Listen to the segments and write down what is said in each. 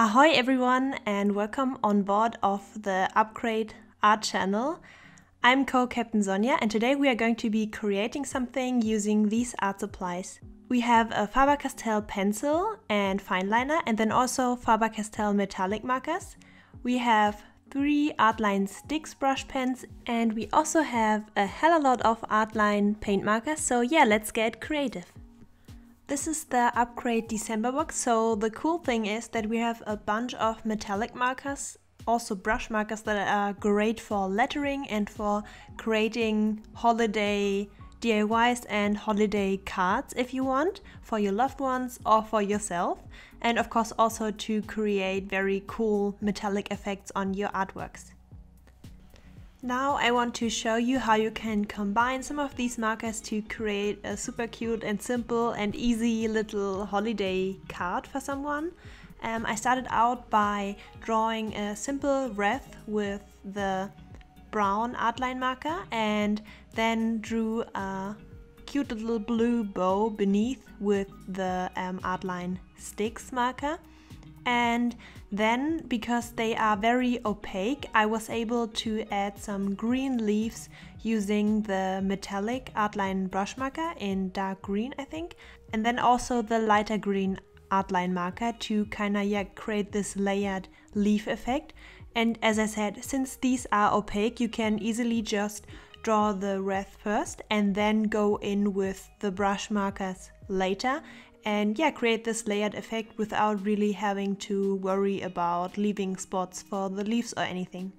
Ahoy everyone and welcome on board of the Upcrate art channel. I'm co-captain Sonja and today we are going to be creating something using these art supplies. We have a Faber-Castell pencil and fine liner and then also Faber-Castell metallic markers. We have 3 Artline Sticks brush pens and we also have a hell of a lot of Artline paint markers, so yeah, let's get creative. This is the Upcrate December box, so the cool thing is that we have a bunch of metallic markers, also brush markers that are great for lettering and for creating holiday DIYs and holiday cards if you want, for your loved ones or for yourself, and of course also to create very cool metallic effects on your artworks. Now I want to show you how you can combine some of these markers to create a super cute and simple and easy little holiday card for someone. I started out by drawing a simple wreath with the brown Artline marker and then drew a cute little blue bow beneath with the Artline Sticks marker. And then, because they are very opaque, I was able to add some green leaves using the metallic Artline brush marker in dark green, I think, and then also the lighter green Artline marker to kinda create this layered leaf effect. And as I said, since these are opaque, you can easily just draw the wreath first and then go in with the brush markers later. And yeah, create this layered effect without really having to worry about leaving spots for the leaves or anything.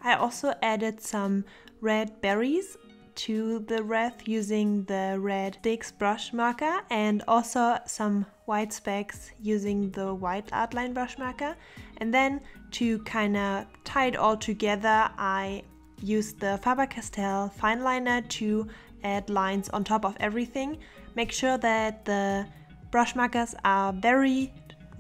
I also added some red berries to the wreath using the red Sticks brush marker and also some white specks using the white Artline brush marker. And then to kinda tie it all together, I used the Faber-Castell fine liner to add lines on top of everything. Make sure that the brush markers are very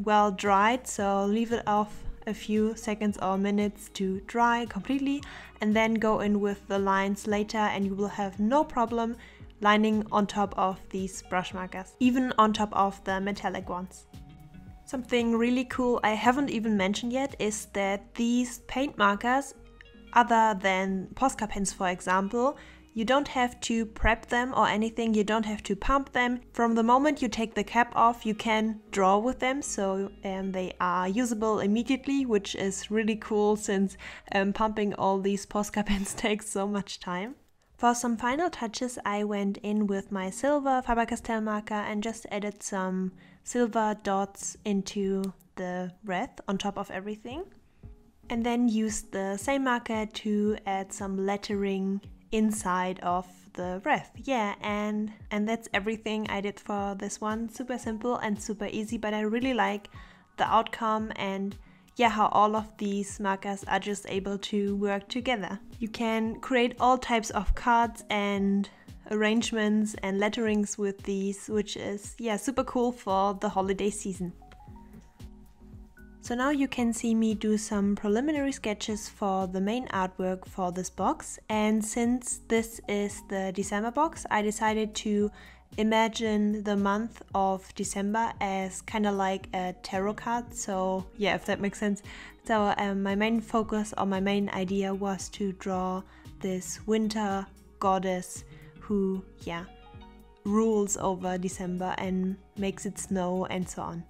well dried, so leave it off a few seconds or minutes to dry completely and then go in with the lines later and you will have no problem lining on top of these brush markers, even on top of the metallic ones. Something really cool I haven't even mentioned yet is that these paint markers, other than Posca pens for example, you don't have to prep them or anything, you don't have to pump them. From the moment you take the cap off, you can draw with them, so they are usable immediately, which is really cool since pumping all these Posca pens takes so much time. For some final touches, I went in with my silver Faber-Castell marker and just added some silver dots into the wreath on top of everything. And then used the same marker to add some lettering inside of the wreath. Yeah, and that's everything I did for this one. Super simple and super easy, but I really like the outcome and yeah, how all of these markers are just able to work together. You can create all types of cards and arrangements and letterings with these, which is yeah, super cool for the holiday season. So now you can see me do some preliminary sketches for the main artwork for this box, and since this is the December box, I decided to imagine the month of December as kind of like a tarot card, so yeah, if that makes sense. So my main focus or my main idea was to draw this winter goddess who yeah, rules over December and makes it snow and so on.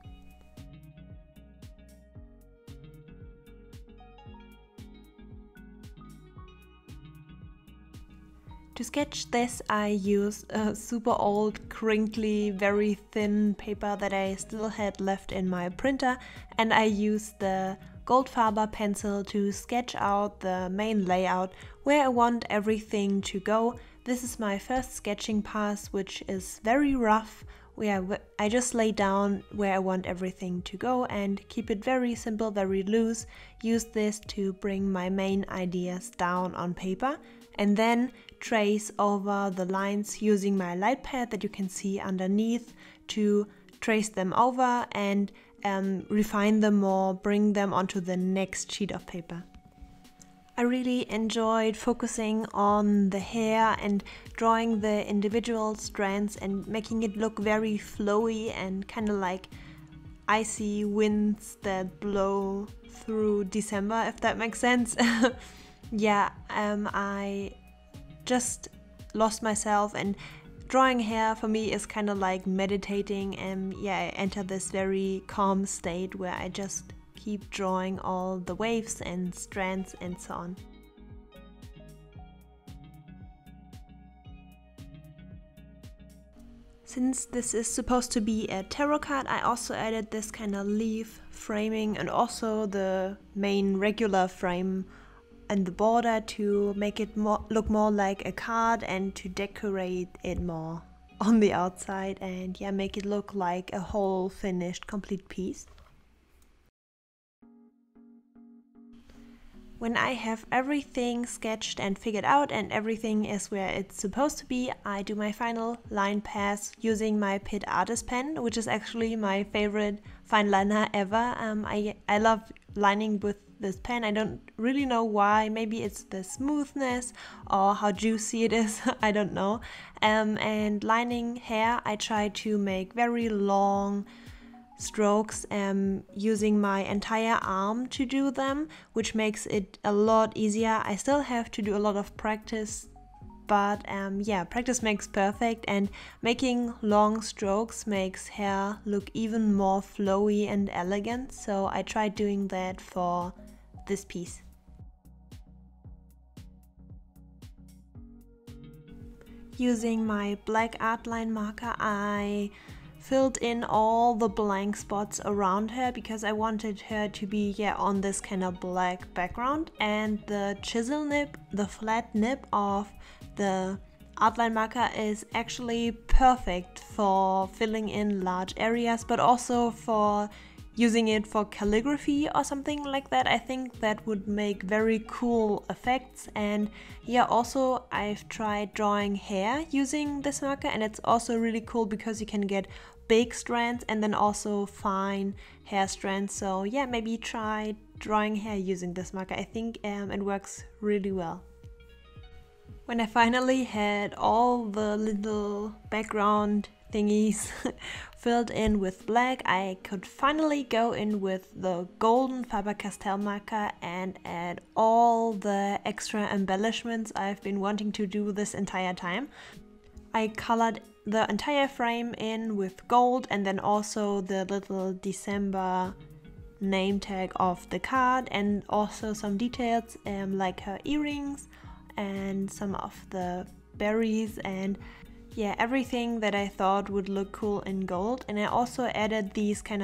To sketch this, I used a super old, crinkly, very thin paper that I still had left in my printer, and I used the Goldfarber pencil to sketch out the main layout where I want everything to go. This is my first sketching pass, which is very rough, where I just lay down where I want everything to go and keep it very simple, very loose. Use this to bring my main ideas down on paper and then trace over the lines using my light pad that you can see underneath to trace them over and refine them more, bring them onto the next sheet of paper. I really enjoyed focusing on the hair and drawing the individual strands and making it look very flowy and kind of like icy winds that blow through December, if that makes sense. Yeah, I just lost myself, and drawing hair for me is kind of like meditating, and yeah, I enter this very calm state where I just keep drawing all the waves and strands and so on. Since this is supposed to be a tarot card, I also added this kind of leaf framing and also the main regular frame and the border to make it look more like a card and to decorate it more on the outside, and yeah, make it look like a whole finished complete piece. When I have everything sketched and figured out and everything is where it's supposed to be, I do my final line pass using my Pitt Artist pen, which is actually my favorite fine liner ever. I love lining with this pen. I don't really know why. Maybe it's the smoothness or how juicy it is. I don't know. And lining hair, I try to make very long strokes using my entire arm to do them, which makes it a lot easier. I still have to do a lot of practice, but yeah, practice makes perfect, and making long strokes makes hair look even more flowy and elegant, so I tried doing that for this piece. Using my black outline marker, I filled in all the blank spots around her because I wanted her to be on this kind of black background, and the chisel nib, the flat nib of the outline marker is actually perfect for filling in large areas, but also for using it for calligraphy or something like that. I think that would make very cool effects. And yeah, also I've tried drawing hair using this marker, and it's also really cool because you can get big strands and then also fine hair strands. So yeah, maybe try drawing hair using this marker. I think it works really well. When I finally had all the little background thingies filled in with black, I could finally go in with the golden Faber-Castell marker and add all the extra embellishments I've been wanting to do this entire time. I colored the entire frame in with gold, and then also the little December name tag of the card, and also some details like her earrings and some of the berries, and yeah, everything that I thought would look cool in gold. And I also added this kind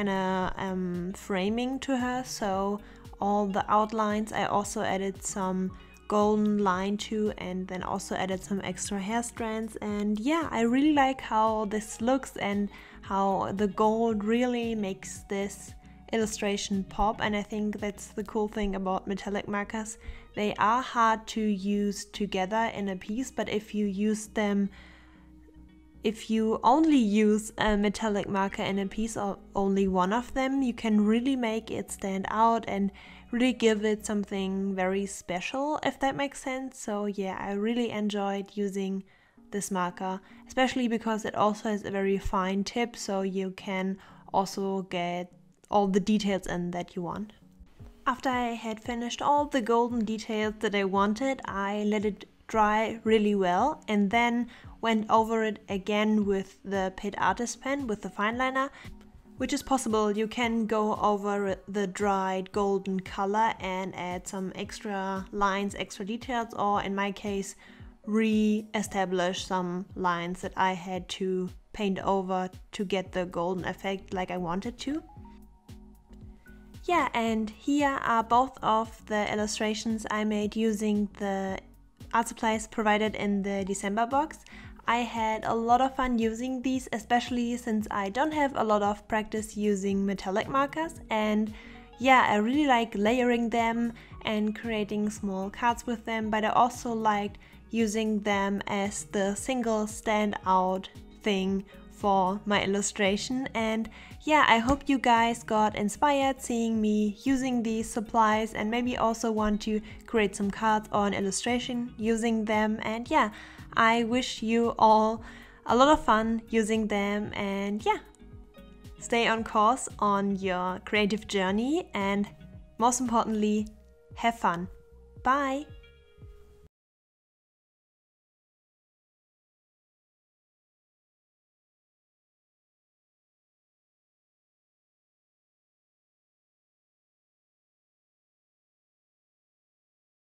of framing to her, so all the outlines I also added some golden line to, and then also added some extra hair strands. And yeah, I really like how this looks and how the gold really makes this illustration pop. And I think that's the cool thing about metallic markers. They are hard to use together in a piece, but if you only use a metallic marker in a piece, or only one of them, you can really make it stand out and really give it something very special, if that makes sense. So yeah, I really enjoyed using this marker, especially because it also has a very fine tip, so you can also get all the details in that you want. After I had finished all the golden details that I wanted, I let it dry really well and then went over it again with the Pitt Artist pen with the fine liner, which is possible. You can go over the dried golden color and add some extra lines, extra details, or in my case, re-establish some lines that I had to paint over to get the golden effect like I wanted to. Yeah, and here are both of the illustrations I made using the art supplies provided in the December box. I had a lot of fun using these, especially since I don't have a lot of practice using metallic markers. And yeah, I really like layering them and creating small cards with them, but I also liked using them as the single standout thing for my illustration. And yeah, I hope you guys got inspired seeing me using these supplies and maybe also want to create some cards or an illustration using them. And yeah, I wish you all a lot of fun using them, and yeah, stay on course on your creative journey, and most importantly, have fun. Bye!